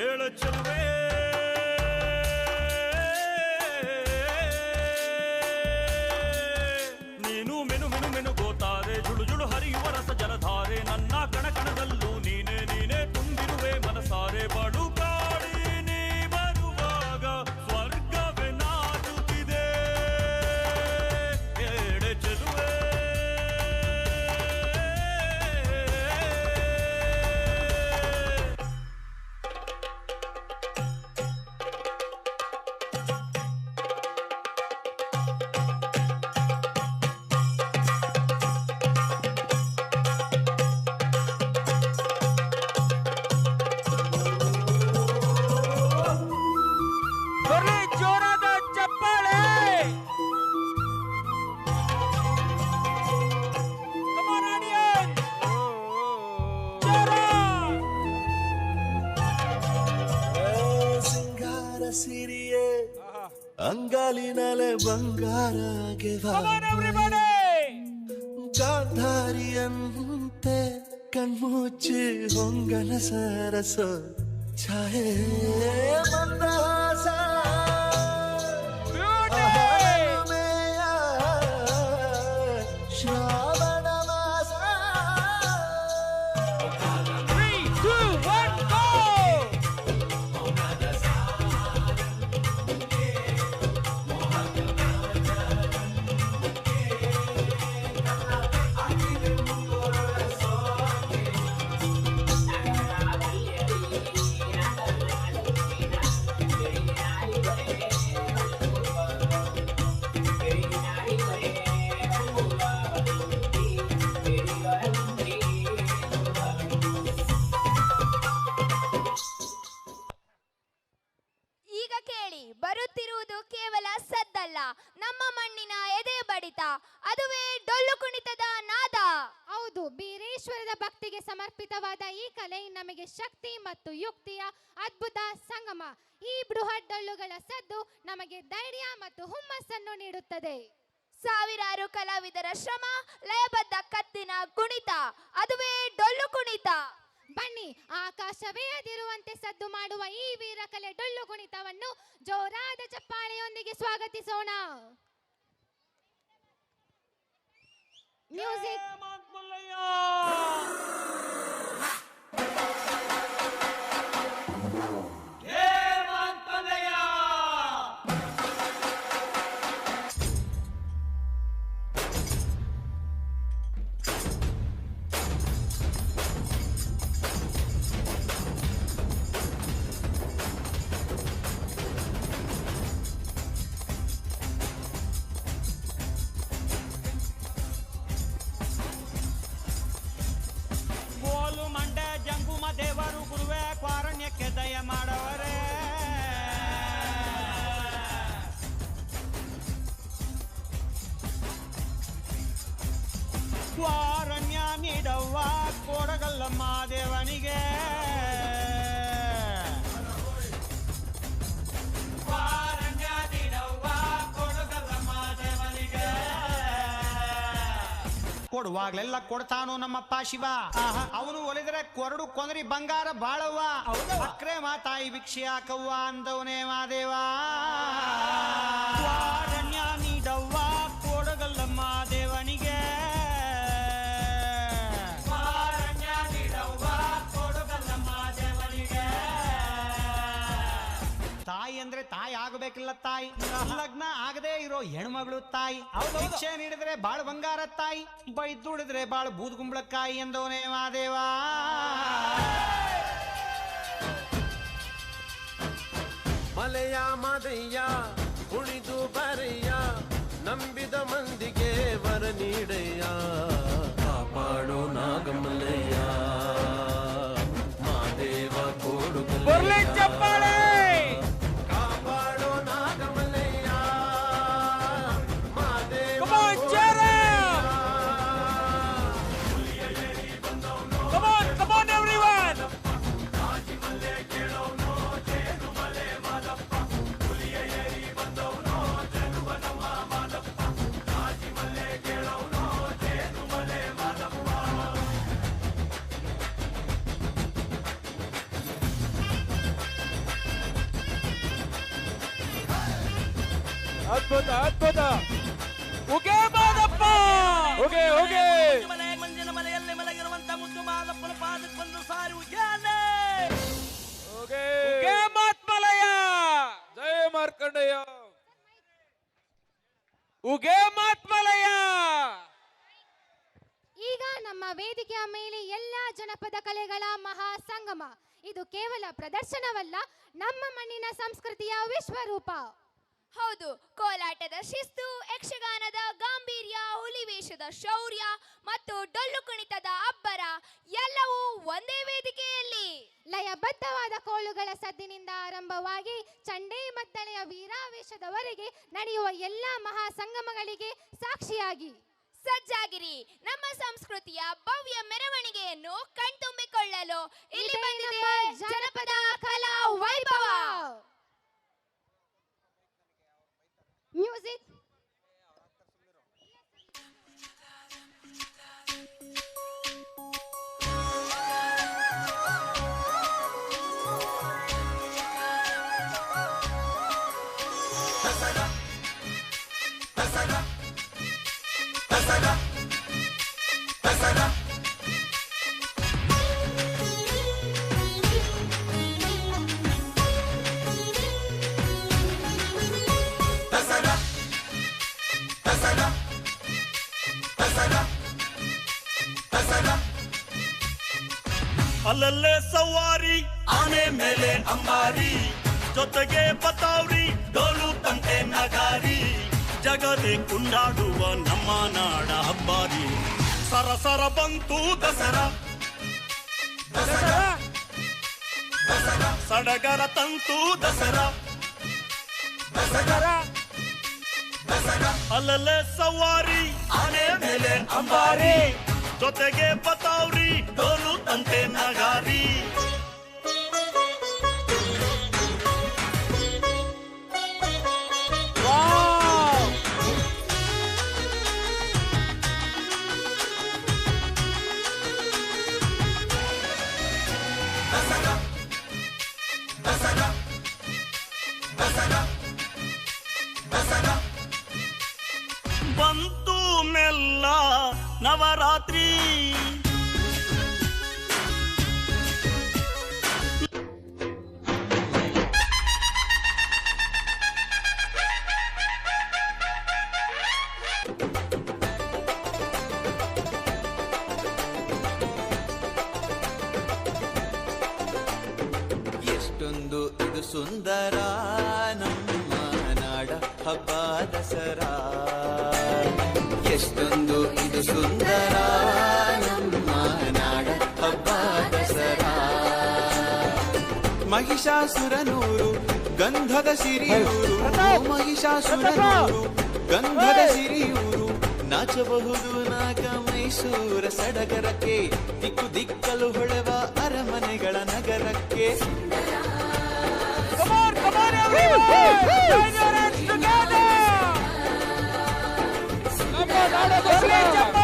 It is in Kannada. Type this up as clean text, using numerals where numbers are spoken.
ಕೇಳ ಚೆಲುವೆ ನೀನು ಮೆನು ಮೆನು ಮೆನು ಗೋತಾರೆ ಜುಳು ಜುಳು ಹರಿಯುವ ರಸ ಜಲಧಾರೆ ನನ್ನ ಕಣ ಕಣದಲ್ಲೂ ನೀನೇ ನೀನೇ ತುಂಬಿರುವೆ ಮನಸಾರೆ ಬಾಳು ಕಾಡಿ ನೀ ಬರುವಾಗ ಸ್ವರ್ಗವೇ ನಾಚುತ್ತಿದೆ ಕೇಳ ಚೆಲುವೆ ಸಿರಿಯೇ ಅಂಗಾಲಿನಲೆ ಬಂಗಾರಗೆ ಗಾಂಧಾರಿಯಂತೆ ಕಣ್ಮುಚ್ಚಿ ಹೊಂಗನ ಸರಸ ಛಾಯೆ ಮಂದಹಾಸ ಶ್ರಾವಣ ಮಾಸ ಬರುತ್ತಿರುವುದು ಕೇವಲ ಸದ್ದಲ್ಲ, ನಮ್ಮ ಮಣ್ಣಿನ ಎದೆ ಬಡಿತ, ಅದುವೇ ಡೊಳ್ಳು ಕುಣಿತದ ನಾದ. ಹೌದು, ಬೀರೇಶ್ವರದ ಭಕ್ತಿಗೆ ಸಮರ್ಪಿತವಾದ ಈ ಕಲೆ ನಮಗೆ ಶಕ್ತಿ ಮತ್ತು ಯುಕ್ತಿಯ ಅದ್ಭುತ ಸಂಗಮ. ಈ ಬೃಹತ್ ಡೊಳ್ಳುಗಳ ಸದ್ದು ನಮಗೆ ಧೈರ್ಯ ಮತ್ತು ಹುಮ್ಮಸ್ಸನ್ನು ನೀಡುತ್ತದೆ. ಸಾವಿರಾರು ಕಲಾವಿದರ ಶ್ರಮ, ಲಯಬದ್ಧ ಕತ್ತಿನ ಕುಣಿತ, ಅದುವೇ ಡೊಳ್ಳು ಕುಣಿತ. ಬನ್ನಿ, ಆಕಾಶವೇ ಅದಿರುವಂತೆ ಸದ್ದು ಮಾಡುವ ಈ ವೀರಕಲೆ ಡೊಳ್ಳು ಕುಣಿತವನ್ನು ಜೋರಾದ ಚಪ್ಪಾಳೆಯೊಂದಿಗೆ ಸ್ವಾಗತಿಸೋಣ. ಮ್ಯೂಸಿಕ್. ದೇವರು ಗುರುವೇ ಕ್ವಾರಣ್ಯಕ್ಕೆ ದಯ ಮಾಡವರೇ, ಕ್ವಾರಣ್ಯ ನೀಡವ್ವ ಕೊಡಗಲ್ಲಮ್ಮ ದೇವನಿಗೆ, ಕ್ವಾರಣ್ಯ ನೀಡವ್ವ ಕೊಡಗಲ್ಲಮ್ಮ ದೇವನಿಗೆ. ಕೊಡುವಾಗ್ಲೆಲ್ಲ ಕೊಡ್ತಾನು ನಮ್ಮಪ್ಪ ಶಿವ, ಅವನು ಒಲಿದ್ರೆ ಕೊರಡು ಕೊಂದ್ರಿ ಬಂಗಾರ ಬಾಳವ್ವ, ಅಕ್ರೆ ಮಾತಾಯಿ ಭಿಕ್ಷೆ ಹಾಕವ್ವ ಅಂದವನೇ ಮಾದೇವ. ಕ್ವಾರಣ್ಯ ನೀಡವ್ವ ಕೊಡಗಲ್ಲಮ್ಮ ದೇವನಿಗೆ, ಕ್ವಾರಣ್ಯ ನೀಡವ್ವ ಕೊಡಗಲ್ಲಮ್ಮ ದೇವನಿಗೆ. ತಾಯಿ ಅಂದ್ರೆ ತಾಯಿ ಆಗಬೇಕಿಲ್ಲ ತಾಯಿ, ಲಗ್ನ ಆಗದೆ ಇರೋ ಹೆಣ್ಮಗಳು ತಾಯಿ, ಭಿಕ್ಷೆ ನೀಡಿದ್ರೆ ಬಾಳ ಬಂಗಾರ ತಾಯಿ, ಬೈದುಡಿದ್ರೆ ಬಾಳ ಬೂದ್ಗುಂಬಳಕಾಯಿ ಎಂದವನೇ ಮಾದೇವ. ಮಲೆಯ ಮದಯ್ಯ ಕುಣಿದು ಬರಯ್ಯ, ನಂಬಿದ ಮಂದಿಗೆ ವರ ನೀಡಯ್ಯ, ಕಾಪಾಡೋ ನಾಗಮಲಯ್ಯ ಮಾದೇವ ಕೊಡುಗಲ್ಲಯ್ಯ, ಕಾಪಾಡೋ ನಾಗಮಲಯ್ಯ ಮಾದೇವ ಕೊಡುಗಲ್ಲಯ್ಯ. Come on everyone. ಅದ್ಭುತ ಅದ್ಭುತ. ಉಗೆ ಮಾದಪ್ಪ, ಉಗೆ ಉಗೆ. ಮಂಜಿನ ಮನೆಯಲ್ಲಿ ಮಲಗಿರುವಂತ ಮುದ್ದು ಮಾದಪ್ಪನ ಪಾದಕ್ಕೆ ಬಂದು ಸಾರಿ ಉಗ್ಯಾಲೆ. ಉಗೆ ಉಗೆ ಮಾತ್ಮಲಯ. ಜಯ ಮಾರ್ಕಂಡೇಯ. ಉಗೆ ಮಾತ್ಮಲಯ. ಈಗ ನಮ್ಮ ವೇದಿಕೆಯ ಮೇಲೆ ಎಲ್ಲಾ ಜನಪದ ಕಲೆಗಳ ಮಹಾ ಸಂಗಮ. ಇದು ಕೇವಲ ಪ್ರದರ್ಶನವಲ್ಲ, ನಮ್ಮ ಮಣ್ಣಿನ ಸಂಸ್ಕೃತಿಯ ವಿಶ್ವರೂಪ. ಹೌದು, ಕೋಲಾಟದ ಶಿಸ್ತು, ಯಕ್ಷಗಾನದ ಗಾಂಭೀರ್ಯ, ಹುಲಿವೇಷದ ಶೌರ್ಯ ಮತ್ತು ಡೊಳ್ಳು ಕುಣಿತದ ಅಬ್ಬರ ಎಲ್ಲವೂ ಒಂದೇ ವೇದಿಕೆಯಲ್ಲಿ. ಲಯಬದ್ಧವಾದ ಕೋಲುಗಳ ಸದ್ದಿನಿಂದ ಆರಂಭವಾಗಿ ಚಂಡೆ ಮದ್ದಳೆಯ ವೀರಾವೇಶದವರೆಗೆ ನಡೆಯುವ ಎಲ್ಲ ಮಹಾ ಸಂಗಮಗಳಿಗೆ ಸಾಕ್ಷಿಯಾಗಿ ಸಜ್ಜಾಗಿರಿ. ನಮ್ಮ ಸಂಸ್ಕೃತಿಯ ಭವ್ಯ ಮೆರವಣಿಗೆಯನ್ನು ಕಣ್ತುಂಬಿಕೊಳ್ಳಲು ಇಲ್ಲಿ ಬಂದಿದೆ ಜನಪದ ಕಲಾ ವೈಭವ. ಮ್ಯೂಸಿಕ್. ಅಲ್ಲಲ್ಲೇ ಸವಾರಿ, ಆನೆ ಮೇಲೆ ಅಂಬಾರಿ, ಜೊತೆಗೆ ಬತಾವ್ರಿ, ಡೋಲು ತಂಟೆ ನಗಾರಿ, ಜಗದೇ ಕುಂಡಾಡುವ ನಮ್ಮ ನಾಡ ಹಬ್ಬಾರಿ. ಸರಸರ ಬಂತು ದಸರಾ, ಸಡಗರ ತಂತು ದಸರಾ, ಅಲ್ಲಲ್ಲೇ ಸವಾರಿ, ಆನೆ ಮೇಲೆ ಅಂಬಾರಿ, ಜೊತೆಗೆ ಬತಾವ್ರಿ, ಡೋಲು ತಂತೆ ನಗಾರಿ. ಬಂತು ಮೆಲ್ಲ ನವರಾತ್ರಿ, ಎಷ್ಟೊಂದು ಇದು ಸುಂದರ ನಮ್ಮ ನಾಡ ಹಬ್ಬ ದಸರಾ. ಎಷ್ಟೊಂದು ಇದು ಸುಂದರ ನಮ್ಮ ನಾಡ ಹಬ್ಬ ದಸರಾ. ಮಹಿಷಾಸುರನೂರು ಗಂಧದ ಸಿರಿಯೂರು, ಮಹಿಷಾಸುರನೂರು ಗಂಧದ ಸಿರಿಯೂರು. ನಾಚಬಹುದು ನಾಗ ಮೈಸೂರ ಸಡಗರಕ್ಕೆ, ದಿಕ್ಕು ದಿಕ್ಕಲು ಹೊಳೆವ ಅರಮನೆಗಳ ನಗರಕ್ಕೆ. Come on, everyone! Join your hands together! ನಮ್ಮ ನಾಡ ದಸರಾ